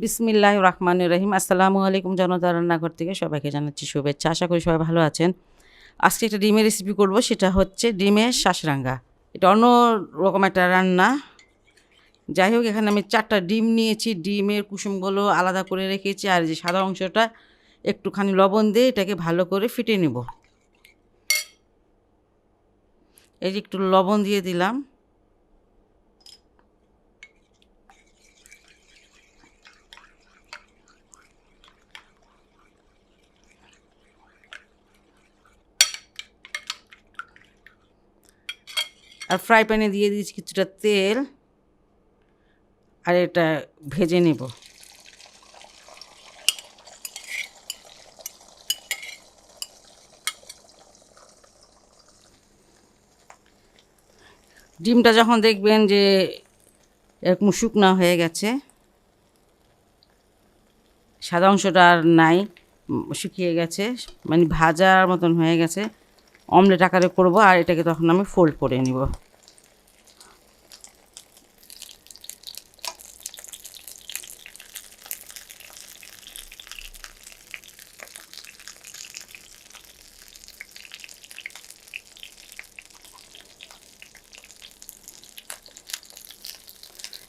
বিসমিল্লাহির রহমানির রহিম। আসসালামু আলাইকুম। জনতার রান্নাঘর থেকে সবাইকে জানাচ্ছি শুভেচ্ছা। আশা করি সবাই ভালো আছেন। আজকে একটা ডিমের রেসিপি করব, সেটা হচ্ছে ডিমের শাসরাঙ্গা। এটা অন্য রকম একটা রান্না। যাই হোক, এখানে আমি 4টা ডিম নিয়েছি। ডিমের কুসুমগুলো আলাদা করে রেখেছি, আর যে সাদা অংশটা একটুখানি লবণ দিয়ে এটাকে ভালো করে ফেটে নেব। এই যে একটু লবণ দিয়ে দিলাম। আর ফ্রাই প্যানে দিয়ে দিয়েছি কিছুটা তেল, আর এটা ভেজে নেব। ডিমটা যখন দেখবেন যে এরকম শুকনা হয়ে গেছে, সাদা অংশটা আর নাই, শুকিয়ে গেছে, মানে ভাজার মতন হয়ে গেছে, অমলেট আকারে করব। আর এটাকে তখন আমি ফোল্ড করে নিব।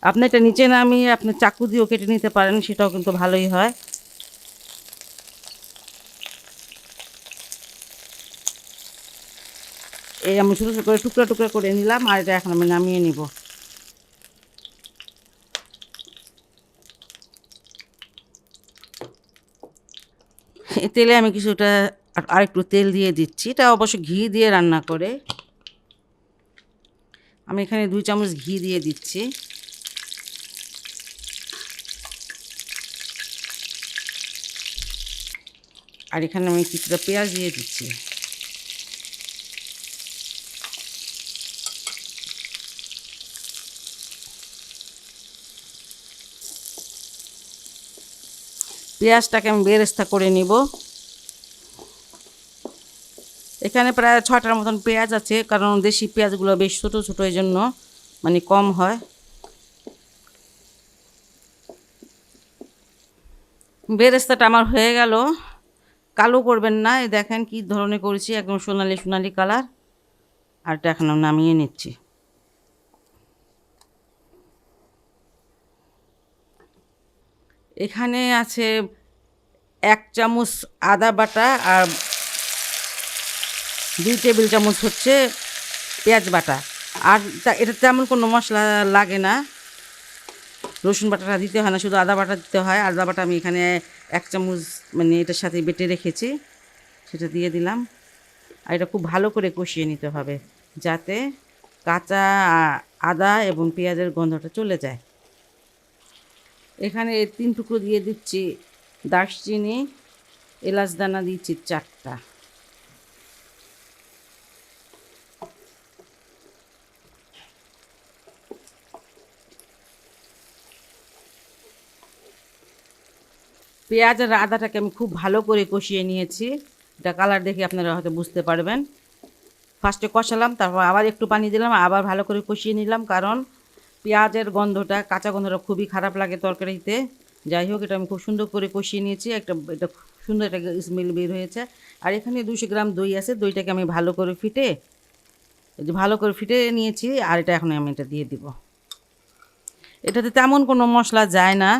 আপনি এটা নিচে নামিয়ে আপনি চাকু দিয়েও কেটে নিতে পারেন, সেটাও কিন্তু ভালোই হয়। এই আমি ছোটো ছোটো করে টুকরা টুকরা করে নিলাম, আর এটা এখন আমি নামিয়ে নিব। এই তেলে আমি কিছুটা আরেকটু তেল দিয়ে দিচ্ছি। এটা অবশ্য ঘি দিয়ে রান্না করে। আমি এখানে 2 চামচ ঘি দিয়ে দিচ্ছি। আর এখানে আমি কিছুটা পেঁয়াজ দিয়ে দিচ্ছি। পেঁয়াজটাকে আমি বেরেস্তা করে নিব। এখানে প্রায় 6টার মতন পেঁয়াজ আছে, কারণ দেশি পেঁয়াজগুলো বেশ ছোটো ছোটো, এই জন্য মানে কম হয়। বেরেস্তাটা আমার হয়ে গেল। কালো করবেন না, এই দেখেন কি ধরনের করেছি, একদম সোনালি সোনালি কালার। আর এটা এখন নামিয়ে নিচ্ছি। এখানে আছে 1 চামচ আদা বাটা, আর 2 টেবিল চামচ হচ্ছে পেঁয়াজ বাটা। আর এটা তেমন কোনো মশলা লাগে না, রসুন বাটাটা দিতে হয় না, শুধু আদা বাটা দিতে হয়। আদা বাটা আমি এখানে 1 চামচ মানে এটার সাথে বেটে রেখেছি, সেটা দিয়ে দিলাম। আর এটা খুব ভালো করে কষিয়ে নিতে হবে, যাতে কাঁচা আদা এবং পেঁয়াজের গন্ধটা চলে যায়। এখানে 3 টুকরো দিয়ে দিচ্ছি দারচিনি, এলাচ দানা দিচ্ছি 4টা। পেঁয়াজ আর আদাটাকে আমি খুব ভালো করে কষিয়ে নিয়েছি। এটা কালার দেখে আপনারা হয়তো বুঝতে পারবেন। ফার্স্টে কষালাম, তারপর আবার একটু পানি দিলাম, আবার ভালো করে কষিয়ে নিলাম, কারণ পেঁয়াজের গন্ধটা, কাঁচা গন্ধটা খুবই খারাপ লাগে তরকারিতে। যাই হোক, এটা আমি খুব সুন্দর করে কষিয়ে নিয়েছি। এটা সুন্দর একটা স্মেল বের হয়েছে। আর এখানে 200 গ্রাম দই আছে, দইটাকে আমি ভালো করে ফিটে নিয়েছি। আর এটা এখন আমি এটা দিয়ে দিব। এটাতে তেমন কোনো মশলা যায় না।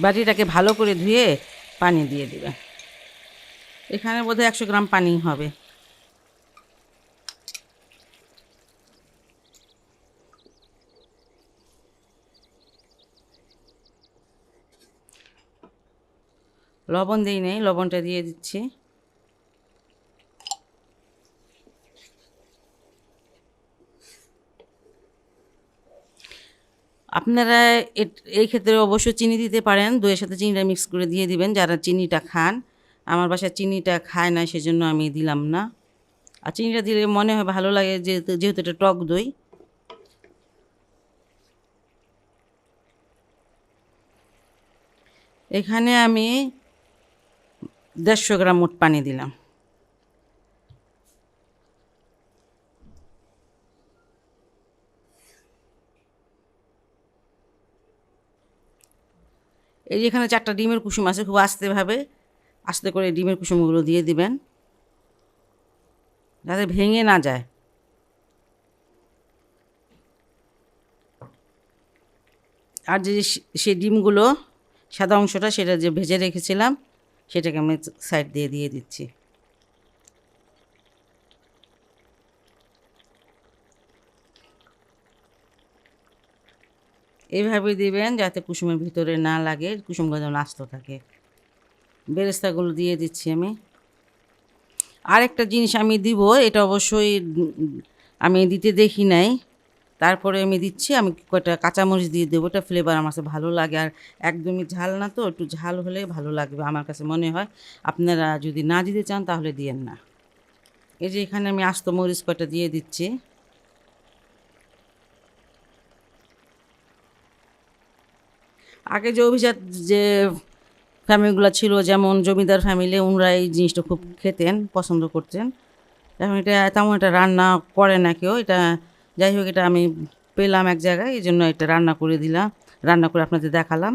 বাটিটাকে ভালো করে ধুয়ে পানি দিয়ে দিবেন। এখানে বোধহয় 100 গ্রাম পানি হবে। লবণ দিই নেই, লবণটা দিয়ে দিচ্ছি। আপনারা এই ক্ষেত্রে অবশ্য চিনি দিতে পারেন, দইয়ের সাথে চিনিটা মিক্স করে দিয়ে দিবেন যারা চিনিটা খান। আমার বাসায় চিনিটা খায় না, সেজন্য আমি দিলাম না। আর চিনিটা দিলে মনে হয় ভালো লাগে, যেহেতু এটা টক দই। এখানে আমি 150 গ্রাম মোট পানি দিলাম। এই যে এখানে 4টা ডিমের কুসুম আছে, খুব আস্তে করে ডিমের কুসুমগুলো দিয়ে দিবেন যাতে ভেঙে না যায়। আর যে সেই ডিমগুলো সাদা অংশটা সেটা যে ভেজে রেখেছিলাম সেটাকে আমি সাইড দিয়ে দিচ্ছি। এইভাবে দিবেন যাতে কুসুমের ভিতরে না লাগে, কুসুমগুলো যেন আস্ত থাকে। বেরেস্তাগুলো দিয়ে দিচ্ছি আমি। আরেকটা জিনিস আমি দিব, এটা অবশ্যই আমি দিতে দেখি নাই, তারপরে আমি দিচ্ছি। আমি কয়টা কাঁচামরিচ দিয়ে দেবো, এটা ফ্লেভার আমার কাছে ভালো লাগে। আর একদমই ঝাল না, তো একটু ঝাল হলে ভালো লাগবে আমার কাছে মনে হয়। আপনারা যদি না দিতে চান তাহলে দিয়েন না। এই যে এখানে আমি আস্ত মরিচ কয়টা দিয়ে দিচ্ছি। আগে যে অভিজাত যে ফ্যামিলিগুলো ছিল, যেমন জমিদার ফ্যামিলি, ওনারা এই জিনিসটা খুব খেতেন, পছন্দ করতেন। এখন এটা তেমন একটা রান্না করে না কেউ। এটা যাই হোক, এটা আমি পেলাম এক জায়গায়, এই জন্য এটা রান্না করে দিলাম, রান্না করে আপনাদের দেখালাম।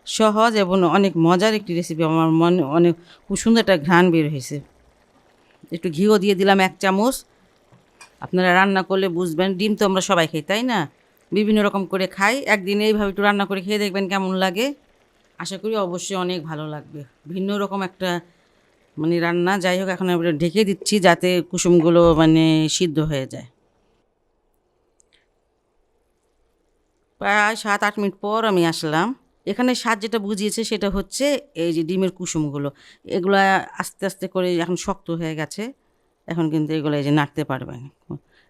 সহজ এবং অনেক মজার একটি রেসিপি। আমার মনে অনেক খুব সুন্দর একটা ঘ্রাণ বের হয়েছে। একটু ঘিও দিয়ে দিলাম 1 চামচ। আপনারা রান্না করলে বুঝবেন, ডিম তো আমরা সবাই খাই, তাই না? বিভিন্ন রকম করে খাই, একদিন এইভাবে একটু রান্না করে খেয়ে দেখবেন কেমন লাগে। আশা করি অবশ্যই অনেক ভালো লাগবে। ভিন্ন রকম একটা রান্না। যাই হোক, এখন আমরা ঢেকে দিচ্ছি যাতে কুসুমগুলো সিদ্ধ হয়ে যায়। প্রায় 7-8 মিনিট পর আমি আসলাম। এখানে স্বাদ যেটা বুঝিয়েছে সেটা হচ্ছে এই যে ডিমের কুসুমগুলো, এগুলা আস্তে আস্তে করে এখন শক্ত হয়ে গেছে। এখন কিন্তু এগুলো এই যে নাড়তে পারবেন,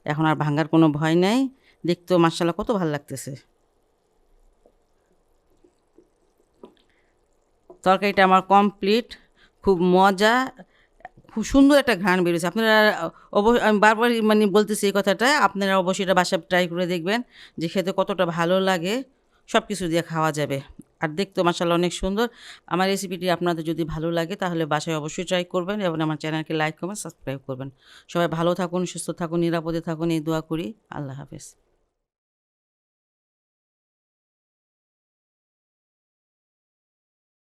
এখন আর ভাঙার কোনো ভয় নাই। দেখতেও মাশাআল্লাহ কত ভালো লাগতেছে। তরকারিটা আমার কমপ্লিট। খুব মজা, খুব সুন্দর একটা ঘ্রাণ বেরোচ্ছে। আপনারা আমি বারবার বলতেছি এই কথাটা, আপনারা অবশ্যই এটা বাসায় ট্রাই করে দেখবেন যে খেতে কতটা ভালো লাগে। সব কিছু দিয়ে খাওয়া যাবে, আর দেখতেও মাশাআল্লাহ অনেক সুন্দর। আমার রেসিপিটি আপনাদের যদি ভালো লাগে তাহলে বাসায় অবশ্যই ট্রাই করবেন এবং আমার চ্যানেলকে লাইক, কমেন্ট, সাবস্ক্রাইব করবেন। সবাই ভালো থাকুন, সুস্থ থাকুন, নিরাপদে থাকুন, এই দোয়া করি। আল্লাহ হাফেজ।